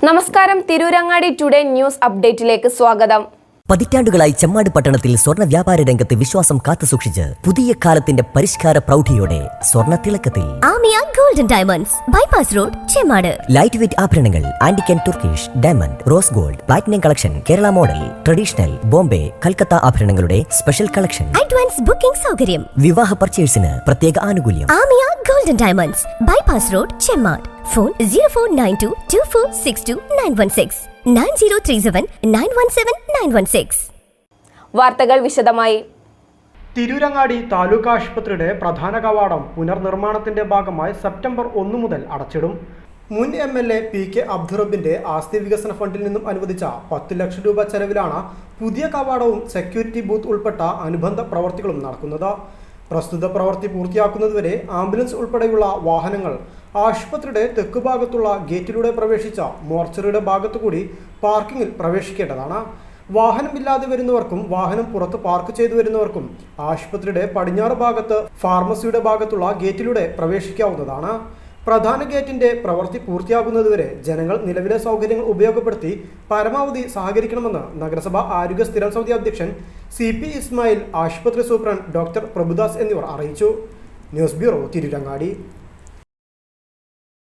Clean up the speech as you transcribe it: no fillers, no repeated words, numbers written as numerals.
നമസ്കാരം, Tirurangadi today news അപ്ഡേറ്റിലേക്ക് സ്വാഗതം. പതിറ്റാണ്ടുകളായി ചെമ്മാട് പട്ടണത്തിൽ സ്വർണ്ണ വ്യാപാര രംഗത്ത് വിശ്വാസം കാത്തുസൂക്ഷിച്ച് പുതിയ കാലത്തിന്റെ പരിഷ്കാര പ്രൗഢിയോടെ സ്വർണ്ണ തിളക്കത്തിൽ Amiya golden diamonds bypass road Chemmad. Light weight ആഭരണങ്ങൾ, antique and Turkish, diamond, rose gold, platinum collection, Kerala model, traditional, Bombay, Calcutta ആഭരണങ്ങളുടെ സ്പെഷ്യൽ കളക്ഷൻ, അഡ്വാൻസ് ബുക്കിംഗ് സൗകര്യം, വിവാഹ പർച്ചേസിന് പ്രത്യേക ആനുകൂല്യം. Amiya golden diamonds bypass road Chemmad. Phone 049224629169 9037917916. വാർത്തകൾ വിശദമായി. തിരൂരങ്ങാടി താലൂക്ക് ആശുപത്രിയുടെ പ്രധാന കവാടം പുനർനിർമ്മാണത്തിന്റെ ഭാഗമായി സെപ്റ്റംബർ 1 മുതൽ അടച്ചിടും. മുൻ MLA PK അബ്ദുറബിന്റെ ആസ്തി വികസന ഫണ്ടിൽ നിന്നും അനുവദിച്ച 10 ലക്ഷം രൂപ ചെലവിലാണ് പുതിയ കവാടവും സെക്യൂരിറ്റി ബൂത്ത് ഉൾപ്പെട്ട അനുബന്ധ പ്രവർത്തികളും നടക്കുന്നത്. പ്രസ്തുത പ്രവൃത്തി പൂർത്തിയാക്കുന്നതുവരെ ആംബുലൻസ് ഉൾപ്പെടെയുള്ള വാഹനങ്ങൾ ആശുപത്രിയുടെ തെക്കുഭാഗത്തുള്ള ഗേറ്റിലൂടെ പ്രവേശിച്ച മോർച്ചറിയുടെ ഭാഗത്തുകൂടി പാർക്കിങ്ങിൽ പ്രവേശിക്കേണ്ടതാണ്. വാഹനമില്ലാതെ വരുന്നവർക്കും വാഹനം പുറത്ത് പാർക്ക് ചെയ്തു വരുന്നവർക്കും ആശുപത്രിയുടെ പടിഞ്ഞാറ് ഭാഗത്ത് ഫാർമസിയുടെ ഭാഗത്തുള്ള ഗേറ്റിലൂടെ പ്രവേശിക്കാവുന്നതാണ്. പ്രധാന ഗേറ്റിന്റെ പ്രവൃത്തി പൂർത്തിയാകുന്നതുവരെ ജനങ്ങൾ നിലവിലെ സൗകര്യങ്ങൾ ഉപയോഗപ്പെടുത്തി പരമാവധി സഹകരിക്കണമെന്ന് നഗരസഭ ആരോഗ്യ സ്ഥിരം സമിതി അധ്യക്ഷൻ CP ഇസ്മായിൽ, ആശുപത്രി സൂപ്രണ്ട് ഡോക്ടർ പ്രഭുദാസ് എന്നിവർ അറിയിച്ചു. News bureau, Tirurangadi.